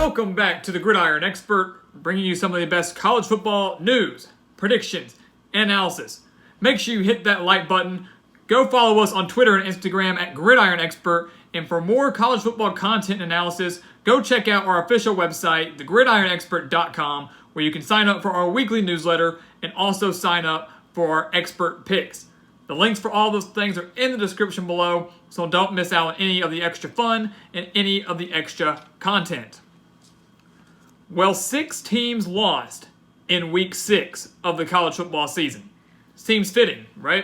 Welcome back to the Gridiron Expert, bringing you some of the best college football news, predictions, and analysis. Make sure you hit that like button. Go follow us on Twitter and Instagram at Gridiron Expert. And for more college football content and analysis, go check out our official website, thegridironexpert.com, where you can sign up for our weekly newsletter and also sign up for our expert picks. The links for all those things are in the description below, so don't miss out on any of the extra fun and any of the extra content. Well, 6 teams lost in week 6 of the college football season. Seems fitting, right?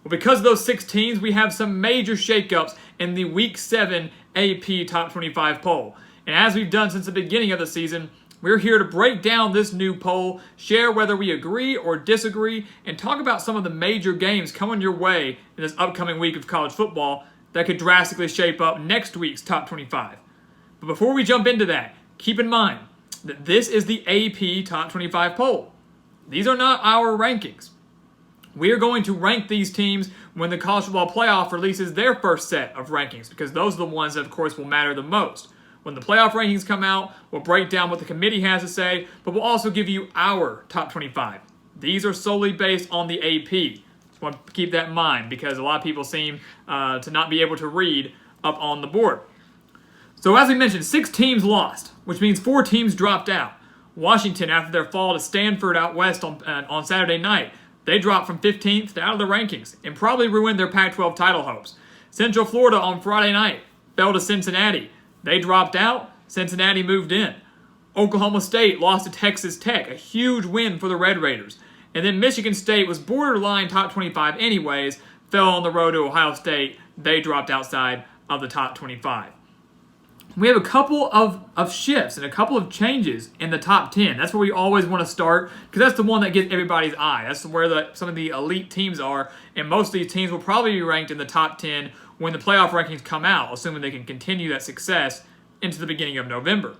Well, because of those 6 teams, we have some major shakeups in the week 7 AP Top 25 poll. And as we've done since the beginning of the season, we're here to break down this new poll, share whether we agree or disagree, and talk about some of the major games coming your way in this upcoming week of college football that could drastically shape up next week's Top 25. But before we jump into that, keep in mind that this is the AP Top 25 poll. These are not our rankings. We are going to rank these teams when the college football playoff releases their first set of rankings, because those are the ones that, of course, will matter the most. When the playoff rankings come out, we'll break down what the committee has to say, but we'll also give you our top 25. These are solely based on the AP. Just want to keep that in mind because a lot of people seem to not be able to read up on the board. So as we mentioned, 6 teams lost, which means 4 teams dropped out. Washington, after their fall to Stanford out west on Saturday night, they dropped from 15th to out of the rankings and probably ruined their Pac-12 title hopes. Central Florida on Friday night fell to Cincinnati. They dropped out. Cincinnati moved in. Oklahoma State lost to Texas Tech, a huge win for the Red Raiders. And then Michigan State was borderline top 25 anyways, fell on the road to Ohio State. They dropped outside of the top 25. We have a couple of shifts and a couple of changes in the top 10. That's where we always want to start because that's the one that gets everybody's eye. That's where some of the elite teams are, and most of these teams will probably be ranked in the top 10 when the playoff rankings come out, assuming they can continue that success into the beginning of November.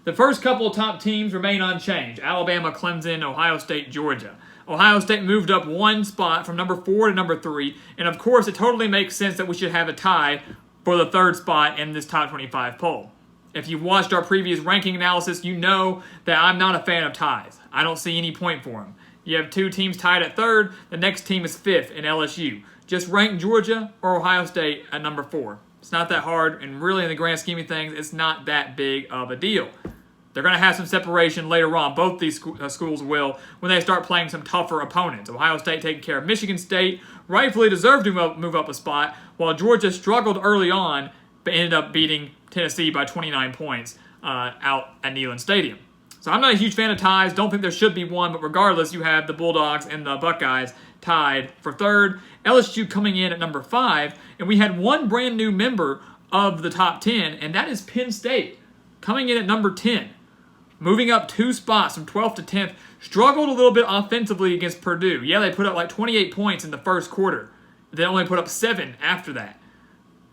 The first couple of top teams remain unchanged: Alabama, Clemson, Ohio State, Georgia. Ohio State moved up 1 spot from number 4 to number 3, and of course it totally makes sense that we should have a tie for the 3rd spot in this top 25 poll. If you've watched our previous ranking analysis, you know that I'm not a fan of ties. I don't see any point for them. You have 2 teams tied at 3rd, the next team is 5th in LSU. Just rank Georgia or Ohio State at number 4. It's not that hard, and really in the grand scheme of things, it's not that big of a deal. They're going to have some separation later on. Both these schools will when they start playing some tougher opponents. Ohio State taking care of Michigan State, rightfully deserved to move up a spot, while Georgia struggled early on, but ended up beating Tennessee by 29 points out at Neyland Stadium. So I'm not a huge fan of ties. Don't think there should be one, but regardless, you have the Bulldogs and the Buckeyes tied for 3rd. LSU coming in at number 5, and we had one brand new member of the top 10, and that is Penn State, coming in at number 10. Moving up 2 spots from 12th to 10th, struggled a little bit offensively against Purdue. Yeah, they put up like 28 points in the first quarter. They only put up 7 after that.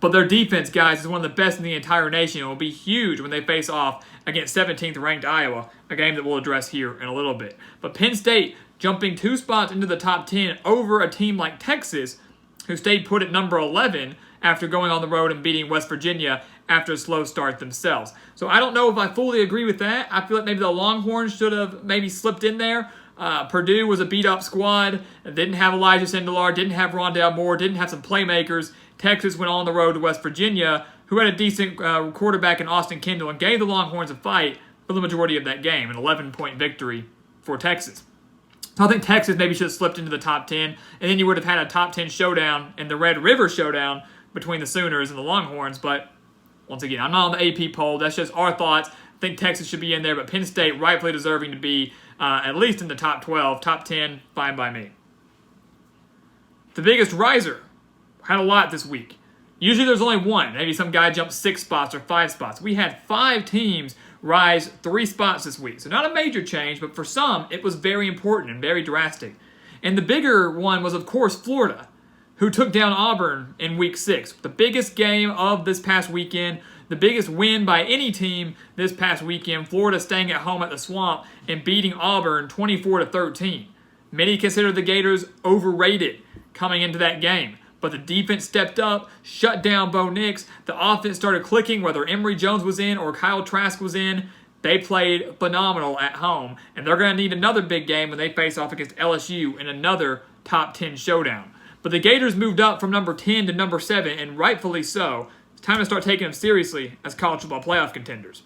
But their defense, guys, is one of the best in the entire nation. It will be huge when they face off against 17th ranked Iowa, a game that we'll address here in a little bit. But Penn State jumping 2 spots into the top 10 over a team like Texas, who stayed put at number 11 after going on the road and beating West Virginia after a slow start themselves. So I don't know if I fully agree with that. I feel like maybe the Longhorns should have maybe slipped in there. Purdue was a beat-up squad. Didn't have Elijah Sindelar, didn't have Rondale Moore, didn't have some playmakers. Texas went on the road to West Virginia, who had a decent quarterback in Austin Kendall, and gave the Longhorns a fight for the majority of that game, an 11-point victory for Texas. So I think Texas maybe should have slipped into the top 10, and then you would have had a top 10 showdown in the Red River showdown between the Sooners and the Longhorns. But once again, I'm not on the AP poll. That's just our thoughts. I think Texas should be in there, but Penn State rightfully deserving to be at least in the top 12. Top 10, fine by me. The biggest riser had a lot this week. Usually there's only one. Maybe some guy jumped 6 spots or 5 spots. We had 5 teams rise 3 spots this week. So not a major change, but for some, it was very important and very drastic. And the bigger one was, of course, Florida, who took down Auburn in week 6. The biggest game of this past weekend, the biggest win by any team this past weekend. Florida staying at home at the Swamp and beating Auburn 24-13. Many consider the Gators overrated coming into that game. but the defense stepped up, shut down Bo Nix. The offense started clicking, whether Emory Jones was in or Kyle Trask was in. They played phenomenal at home, and they're going to need another big game when they face off against LSU in another top 10 showdown. But the Gators moved up from number 10 to number 7, and rightfully so. It's time to start taking them seriously as college football playoff contenders.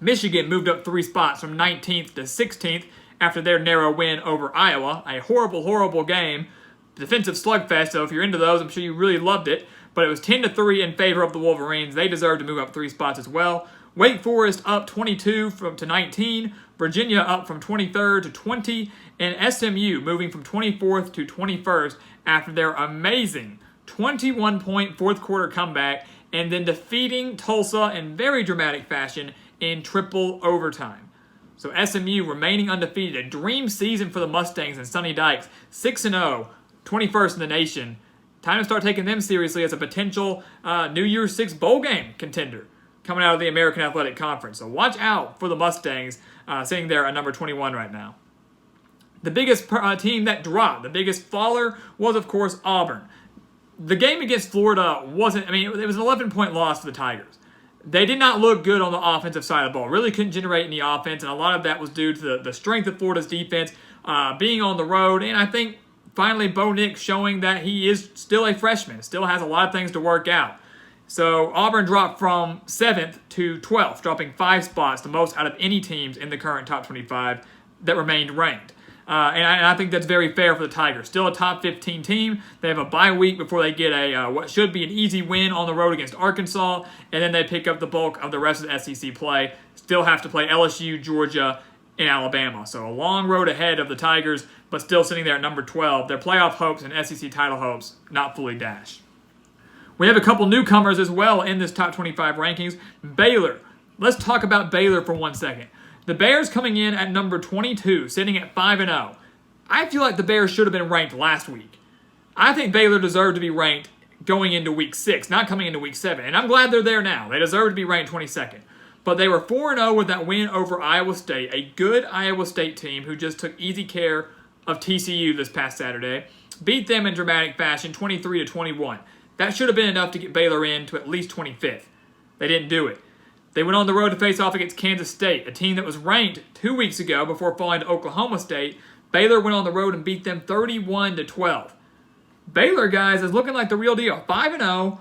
Michigan moved up 3 spots from 19th to 16th after their narrow win over Iowa. A horrible, horrible game. Defensive slugfest, so if you're into those, I'm sure you really loved it. But it was 10-3 in favor of the Wolverines. They deserve to move up 3 spots as well. Wake Forest up 22 to 19. Virginia up from 23rd to 20. And SMU moving from 24th to 21st after their amazing 21-point fourth quarter comeback and then defeating Tulsa in very dramatic fashion in triple overtime. So SMU remaining undefeated. A dream season for the Mustangs and Sonny Dykes. 6-0, 21st in the nation. Time to start taking them seriously as a potential New Year's Six bowl game contender coming out of the American Athletic Conference. So watch out for the Mustangs sitting there at number 21 right now. The biggest team that dropped, the biggest faller, was, of course, Auburn. The game against Florida wasn't, it was an 11-point loss for the Tigers. They did not look good on the offensive side of the ball. Really couldn't generate any offense, and a lot of that was due to the strength of Florida's defense, being on the road, and I think finally Bo Nix showing that he is still a freshman, still has a lot of things to work out. So Auburn dropped from 7th to 12th, dropping 5 spots, the most out of any teams in the current top 25 that remained ranked. And I think that's very fair for the Tigers. Still a top 15 team. They have a bye week before they get what should be an easy win on the road against Arkansas, and then they pick up the bulk of the rest of the SEC play. Still have to play LSU, Georgia, and Alabama. So a long road ahead of the Tigers, but still sitting there at number 12. Their playoff hopes and SEC title hopes not fully dashed. We have a couple newcomers as well in this top 25 rankings. Baylor. Let's talk about Baylor for 1 second. The Bears coming in at number 22, sitting at 5-0. I feel like the Bears should have been ranked last week. I think Baylor deserved to be ranked going into week 6, not coming into week 7. And I'm glad they're there now. They deserve to be ranked 22nd. But they were 4-0 with that win over Iowa State, a good Iowa State team who just took easy care of TCU this past Saturday. Beat them in dramatic fashion, 23-21. That should have been enough to get Baylor in to at least 25th. They didn't do it. They went on the road to face off against Kansas State, a team that was ranked 2 weeks ago before falling to Oklahoma State. Baylor went on the road and beat them 31-12. Baylor, guys, is looking like the real deal. 5-0.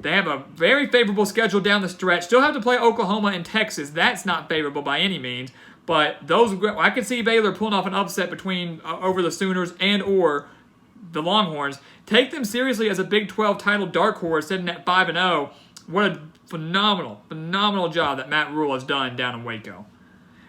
They have a very favorable schedule down the stretch. Still have to play Oklahoma and Texas. That's not favorable by any means. But I could see Baylor pulling off an upset between over the Sooners and or the Longhorns. Take them seriously as a Big 12 title dark horse sitting at 5-0. What a phenomenal job that Matt Rule has done down in Waco.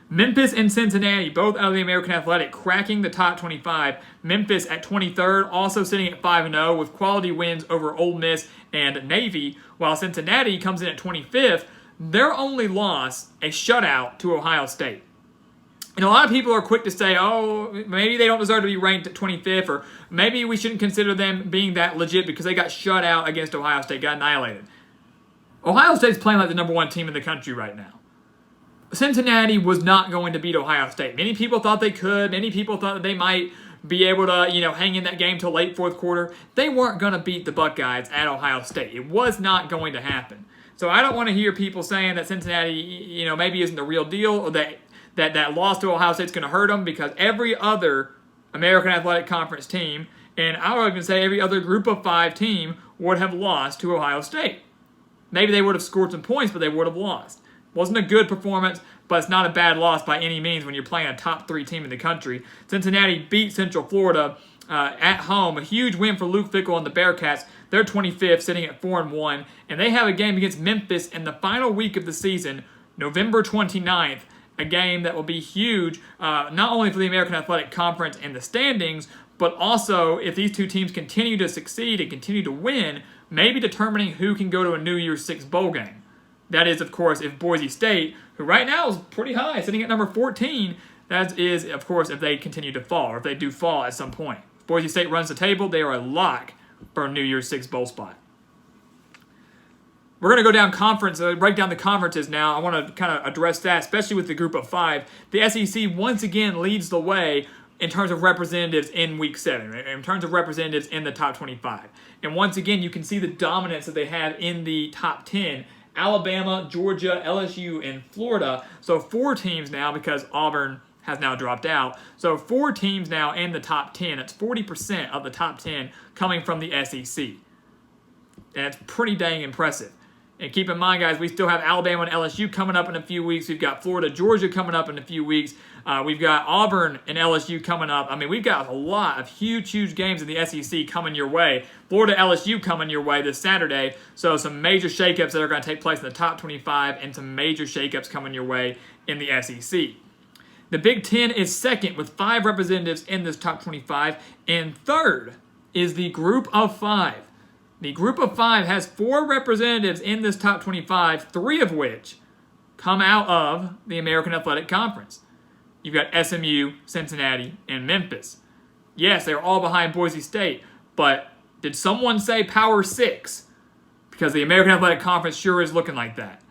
Memphis and Cincinnati, both out of the American Athletic, cracking the top 25. Memphis at 23rd, also sitting at 5-0 with quality wins over Ole Miss and Navy, while Cincinnati comes in at 25th. Their only loss, a shutout to Ohio State. And a lot of people are quick to say, oh, maybe they don't deserve to be ranked at 25th, or maybe we shouldn't consider them being that legit because they got shut out against Ohio State, got annihilated. Ohio State's playing like the number 1 team in the country right now. Cincinnati was not going to beat Ohio State. Many people thought they could. Many people thought that they might be able to, hang in that game till late fourth quarter. They weren't going to beat the Buckeyes at Ohio State. It was not going to happen. So I don't want to hear people saying that Cincinnati, maybe isn't the real deal, or that loss to Ohio State's going to hurt them, because every other American Athletic Conference team, and I would even say every other group of 5 team, would have lost to Ohio State. Maybe they would have scored some points, but they would have lost. Wasn't a good performance, but it's not a bad loss by any means when you're playing a top 3 team in the country. Cincinnati beat Central Florida at home. A huge win for Luke Fickell and the Bearcats. They're 25th, sitting at 4-1. And they have a game against Memphis in the final week of the season, November 29th. A game that will be huge, not only for the American Athletic Conference and the standings, but also if these 2 teams continue to succeed and continue to win, maybe determining who can go to a New Year's Six bowl game. That is, of course, if Boise State, who right now is pretty high, sitting at number 14, that is, of course, if they continue to fall, or if they do fall at some point. If Boise State runs the table, they are a lock for a New Year's Six bowl spot. We're going to go down break down the conferences now. I want to kind of address that, especially with the group of 5. The SEC once again leads the way in terms of representatives in Week 7, right? In terms of representatives in the top 25. And once again, you can see the dominance that they have in the top 10. Alabama, Georgia, LSU, and Florida. So 4 teams now, because Auburn has now dropped out. So 4 teams now in the top 10. That's 40% of the top 10 coming from the SEC. And it's pretty dang impressive. And keep in mind, guys, we still have Alabama and LSU coming up in a few weeks. We've got Florida, Georgia coming up in a few weeks. We've got Auburn and LSU coming up. I mean, we've got a lot of huge games in the SEC coming your way. Florida, LSU coming your way this Saturday. So some major shakeups that are going to take place in the top 25 and some major shakeups coming your way in the SEC. The Big Ten is second with 5 representatives in this top 25. And third is the Group of 5. The Group of 5 has 4 representatives in this top 25, 3 of which come out of the American Athletic Conference. You've got SMU, Cincinnati, and Memphis. Yes, they're all behind Boise State, but did someone say Power 6? Because the American Athletic Conference sure is looking like that.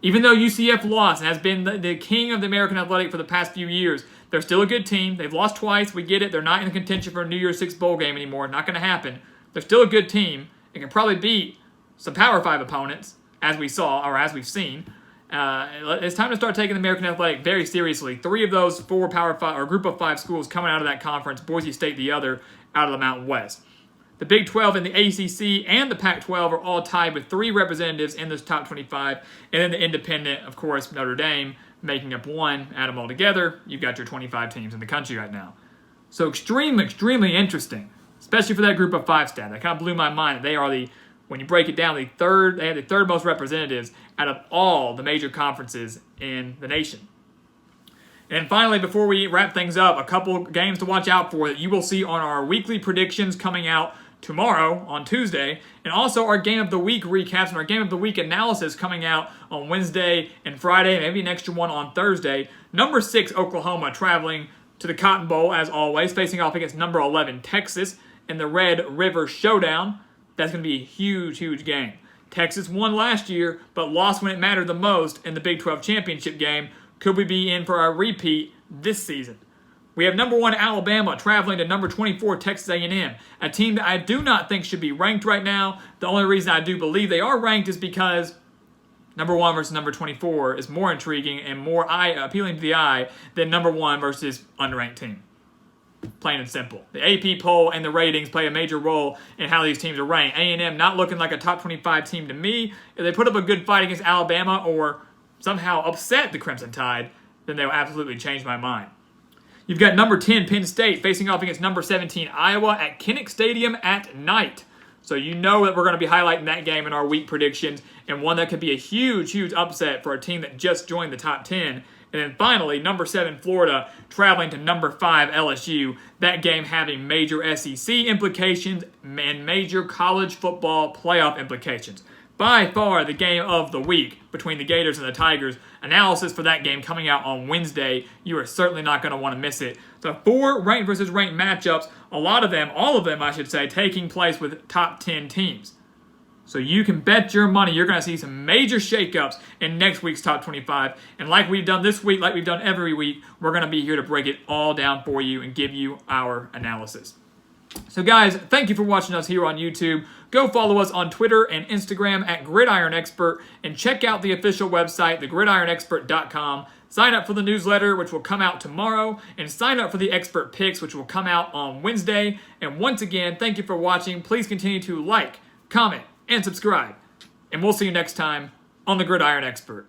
Even though UCF lost and has been the king of the American Athletic for the past few years, they're still a good team. They've lost twice. We get it. They're not in contention for a New Year's Six bowl game anymore. Not going to happen. They're still a good team. It can probably beat some Power 5 opponents, as we saw, or as we've seen. It's time to start taking the American Athletic very seriously. 3 of those 4 Power 5 or Group of 5 schools coming out of that conference, Boise State the other, out of the Mountain West. The Big 12 and the ACC and the Pac-12 are all tied with 3 representatives in this top 25. And then the independent, of course, Notre Dame, making up 1. Add them all together, you've got your 25 teams in the country right now. So extremely interesting. Especially for that Group of 5 stat. That kind of blew my mind. They are when you break it down, they have the third most representatives out of all the major conferences in the nation. And finally, before we wrap things up, a couple games to watch out for that you will see on our weekly predictions coming out tomorrow on Tuesday, and also our Game of the Week recaps and our Game of the Week analysis coming out on Wednesday and Friday, maybe an extra one on Thursday. Number 6, Oklahoma, traveling to the Cotton Bowl, as always, facing off against number 11, Texas, in the Red River Showdown. That's going to be a huge game. Texas won last year, but lost when it mattered the most in the Big 12 championship game. Could we be in for a repeat this season? We have number 1 Alabama traveling to number 24 Texas A&M, a team that I do not think should be ranked right now. The only reason I do believe they are ranked is because number 1 versus number 24 is more intriguing and more appealing to the eye than number 1 versus unranked team. Plain and simple. The AP poll and the ratings play a major role in how these teams are ranked. A&M not looking like a top 25 team to me. If they put up a good fight against Alabama or somehow upset the Crimson Tide, then they'll absolutely change my mind. You've got number 10 Penn State facing off against number 17 Iowa at Kinnick Stadium at night. So you know that we're going to be highlighting that game in our week predictions, and one that could be a huge upset for a team that just joined the top 10. And then finally, number 7 Florida traveling to number 5 LSU. That game having major SEC implications and major college football playoff implications. By far the game of the week between the Gators and the Tigers. Analysis for that game coming out on Wednesday. You are certainly not going to want to miss it. The 4 ranked versus ranked matchups, all of them I should say, taking place with top 10 teams. So you can bet your money you're going to see some major shakeups in next week's top 25. And like we've done this week, like we've done every week, we're going to be here to break it all down for you and give you our analysis. So guys, thank you for watching us here on YouTube. Go follow us on Twitter and Instagram at Gridiron Expert, and check out the official website, thegridironexpert.com. Sign up for the newsletter, which will come out tomorrow, and sign up for the Expert Picks, which will come out on Wednesday. And once again, thank you for watching. Please continue to like, comment, and subscribe. And we'll see you next time on the Gridiron Expert.